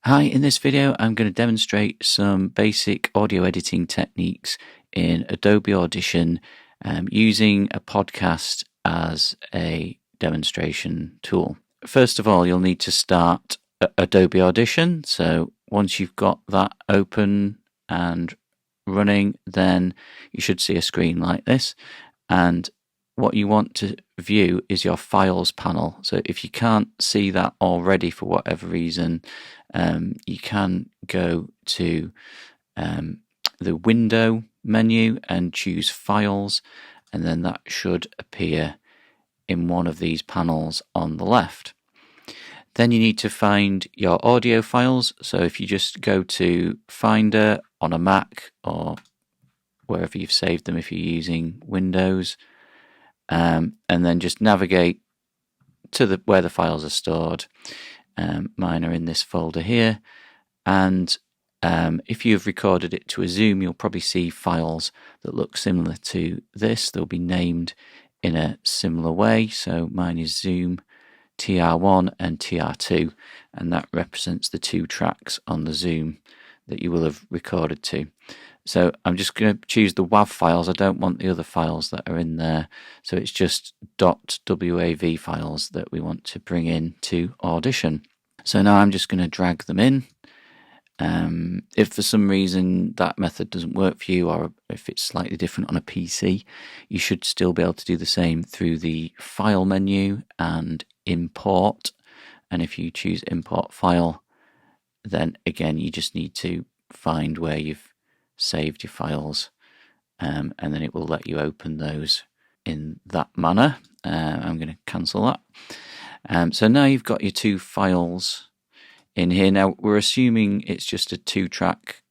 Hi, in this video I'm going to demonstrate some basic audio editing techniques in Adobe Audition using a podcast as a demonstration tool. First of all, you'll need to start Adobe Audition. So once you've got that open and running, then you should see a screen like this. And what you want to view is your files panel. So if you can't see that already for whatever reason, you can go to the window menu and choose files, and then that should appear in one of these panels on the left. Then you need to find your audio files. So if you just go to Finder on a Mac or wherever you've saved them if you're using Windows, and then just navigate to where the files are stored. Mine are in this folder here, and if you've recorded it to a zoom, you'll probably see files that look similar to this. They'll be named in a similar way. So mine is Zoom TR1 and TR2, and that represents the two tracks on the Zoom that you will have recorded to. So I'm just going to choose the WAV files. I don't want the other files that are in there. So it's just .wav files that we want to bring in to Audition. So now I'm just going to drag them in. If for some reason that method doesn't work for you, or if it's slightly different on a PC, you should still be able to do the same through the File menu and Import. And if you choose Import File, then again you just need to find where you've saved your files, and then it will let you open those in that manner. I'm going to cancel that. So now you've got your two files in here. Now we're assuming it's just a 2-track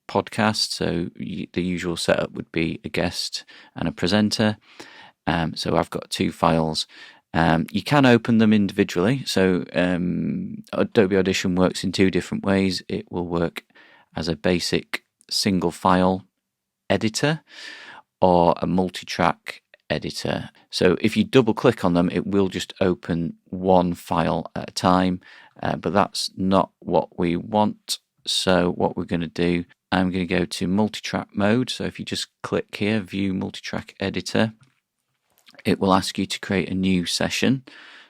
podcast, so the usual setup would be a guest and a presenter. So I've got two files. You can open them individually. So Adobe Audition works in two different ways. It will work as a basic single file editor or a multitrack editor. So if you double click on them, it will just open one file at a time, but that's not what we want. So what we're going to do, I'm going to go to multitrack mode. So if you just click here, view multitrack editor, it will ask you to create a new session.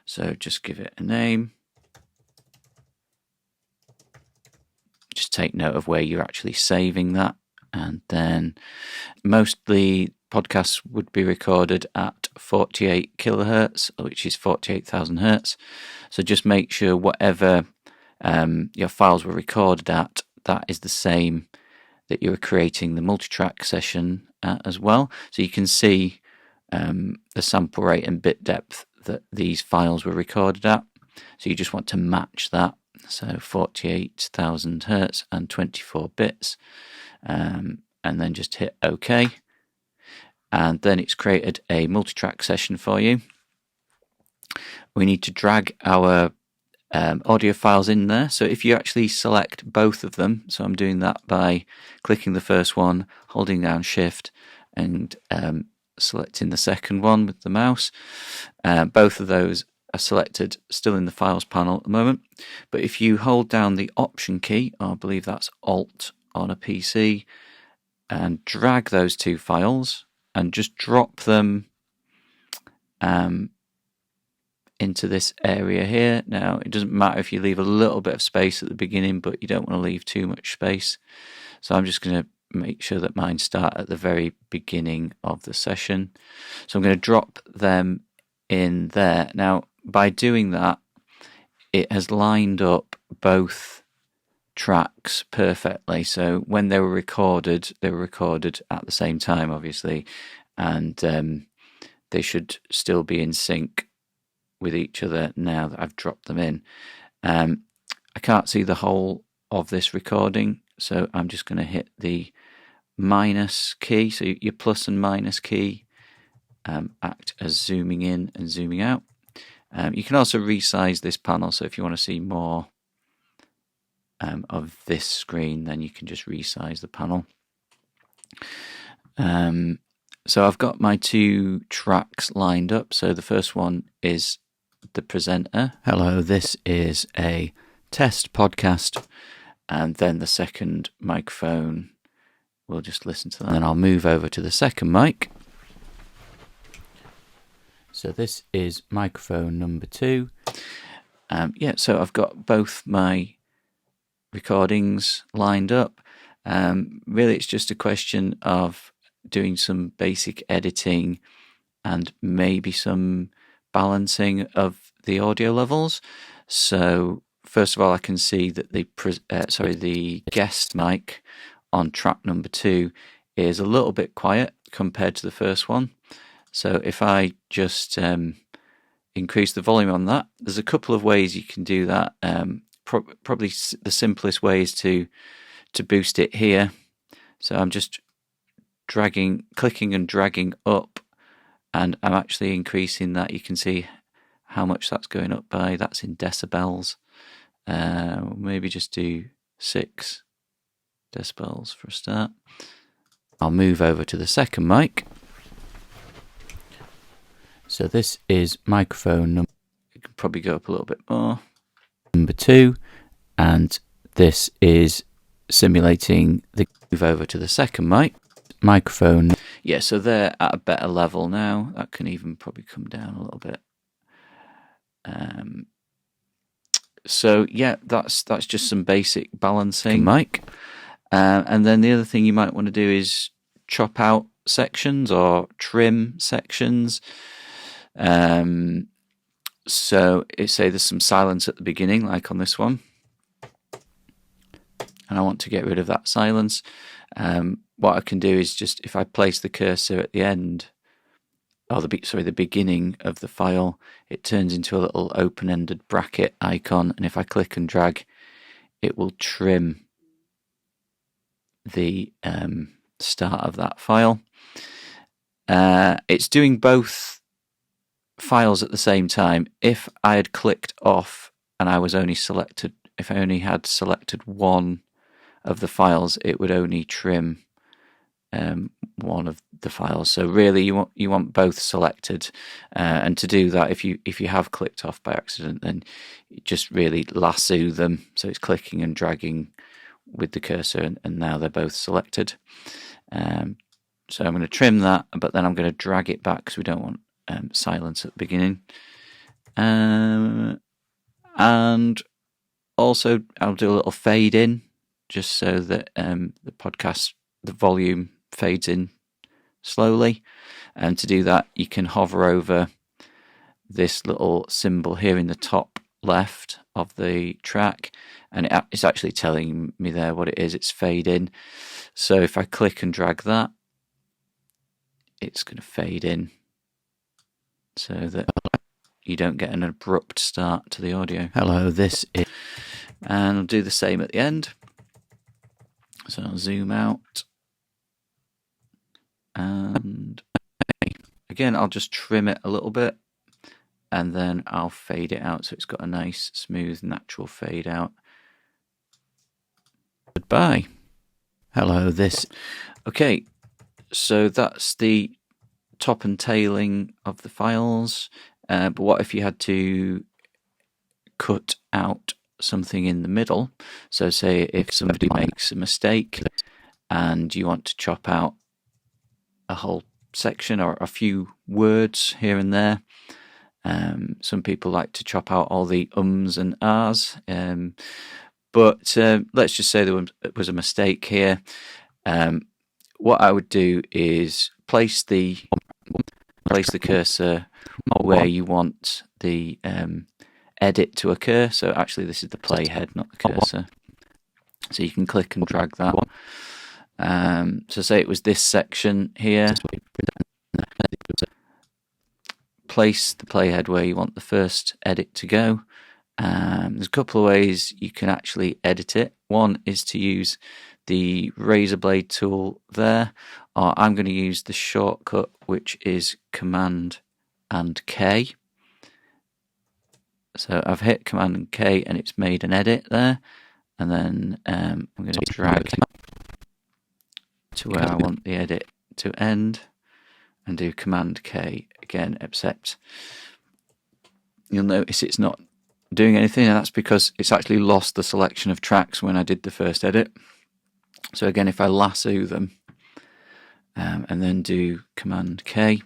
So just give it a name. Just take note of where you're actually saving that. And then mostly podcasts would be recorded at 48 kilohertz, which is 48,000 hertz. So just make sure whatever your files were recorded at, that is the same that you were creating the multitrack session at as well. So you can see the sample rate and bit depth that these files were recorded at. So you just want to match that. So 48,000 hertz and 24 bits, and then just hit OK. And then it's created a multitrack session for you. We need to drag our audio files in there. So if you actually select both of them, so I'm doing that by clicking the first one, holding down Shift, and selecting the second one with the mouse. Both of those are selected, still in the Files panel at the moment. But if you hold down the Option key, I believe that's Alt on a PC, and drag those two files and just drop them into this area here. Now, it doesn't matter if you leave a little bit of space at the beginning, but you don't want to leave too much space. So I'm just going to make sure that mine start at the very beginning of the session. So I'm going to drop them in there. Now, by doing that, it has lined up both tracks perfectly. So when they were recorded at the same time, obviously, and they should still be in sync with each other now that I've dropped them in. I can't see the whole of this recording, so I'm just going to hit the minus key. So your plus and minus key act as zooming in and zooming out. You can also resize this panel, so if you want to see more of this screen, then you can just resize the panel. So I've got my two tracks lined up. So the first one is the presenter. Hello, this is a test podcast, and then the second microphone, we'll just listen to that. And then I'll move over to the second mic. So this is microphone number 2. So I've got both my recordings lined up. Really, it's just a question of doing some basic editing and maybe some balancing of the audio levels. So first of all, I can see that the guest mic on track number 2 is a little bit quiet compared to the first one. So if I just increase the volume on that, there's a couple of ways you can do that. Probably the simplest way is to boost it here. So I'm just clicking and dragging up, and I'm actually increasing that. You can see how much that's going up by. That's in decibels. Maybe just do 6 decibels for a start. I'll move over to the second mic. So this is microphone number, you can probably go up a little bit more, number 2, and this is simulating the move over to the second microphone. Yeah, so they're at a better level now. That can even probably come down a little bit. So yeah, that's just some basic balancing mic. And then the other thing you might want to do is chop out sections or trim sections. So say there's some silence at the beginning, like on this one, and I want to get rid of that silence. What I can do is just, if I place the cursor at the end, or the beginning of the file, it turns into a little open-ended bracket icon, and if I click and drag, it will trim the start of that file. It's doing both files at the same time. If I had clicked off and I was only selected, if I only had selected one of the files, it would only trim one of the files. So really, you want both selected, and to do that, if you have clicked off by accident, then you just really lasso them. So it's clicking and dragging with the cursor, and now they're both selected. So I'm going to trim that, but then I'm going to drag it back because we don't want silence at the beginning. And also I'll do a little fade in, just so that the volume fades in slowly. And to do that, you can hover over this little symbol here in the top left of the track, and it's actually telling me there what it is. It's fade in. So if I click and drag that, it's going to fade in so that you don't get an abrupt start to the audio. Hello, this is... And I'll do the same at the end. So I'll zoom out. And again, I'll just trim it a little bit, and then I'll fade it out so it's got a nice, smooth, natural fade out. Goodbye. Hello, this... Okay, so that's the top and tailing of the files. But what if you had to cut out something in the middle? So say if somebody makes a mistake and you want to chop out a whole section or a few words here and there. Some people like to chop out all the ums and ahs. But let's just say there was a mistake here. What I would do is place the cursor where you want the edit to occur. So actually this is the playhead, not the cursor. So you can click and drag that. So say it was this section here. Place the playhead where you want the first edit to go. There's a couple of ways you can actually edit it. One is to use the razor blade tool there, or I'm going to use the shortcut, which is Command and K. So I've hit Command and K and it's made an edit there, and then I'm going to drag to where I want the edit to end and do Command K again, except you'll notice it's not doing anything, and that's because it's actually lost the selection of tracks when I did the first edit. So again, if I lasso them and then do Command K,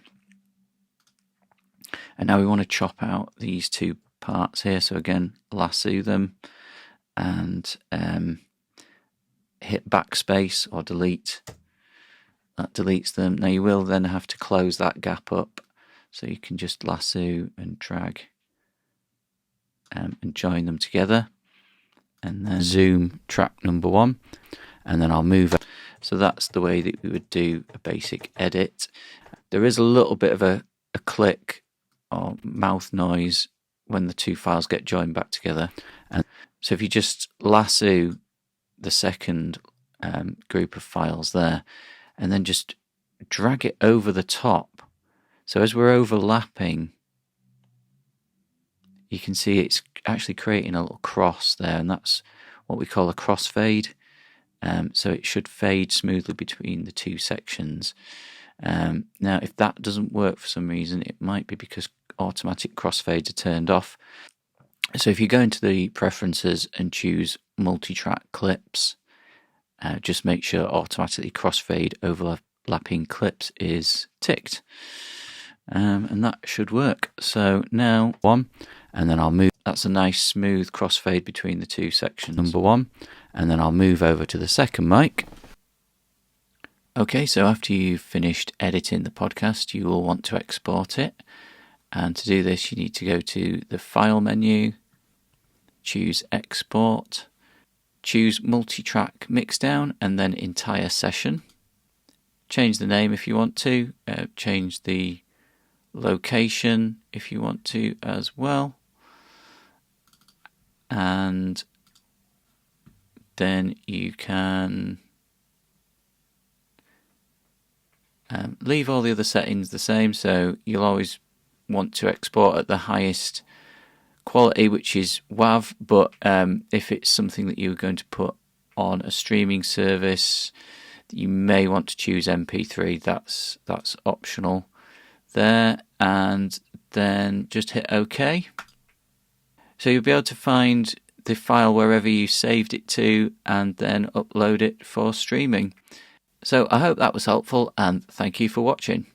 and now we want to chop out these two parts here. So again, lasso them and hit backspace or delete. That deletes them. Now you will then have to close that gap up, so you can just lasso and drag and join them together, and then zoom track number 1, and then I'll move. So that's the way that we would do a basic edit. There is a little bit of a click or mouth noise when the two files get joined back together. And so if you just lasso the second group of files there, and then just drag it over the top. So as we're overlapping, you can see it's actually creating a little cross there, and that's what we call a crossfade. So it should fade smoothly between the two sections. Now, if that doesn't work for some reason, it might be because automatic crossfades are turned off. So if you go into the preferences and choose multi-track clips, just make sure automatically crossfade overlapping clips is ticked. And that should work. So now 1, and then I'll move. That's a nice smooth crossfade between the two sections. Number 1, and then I'll move over to the second mic. Okay, so after you've finished editing the podcast, you will want to export it. And to do this, you need to go to the File menu, choose Export, choose Multitrack Mixdown, and then Entire Session. Change the name if you want to, change the location if you want to as well. And then you can leave all the other settings the same, so you'll always want to export at the highest quality, which is WAV, but if it's something that you're going to put on a streaming service, you may want to choose MP3. That's optional there, and then just hit OK. So you'll be able to find the file wherever you saved it to and then upload it for streaming. So I hope that was helpful, and thank you for watching.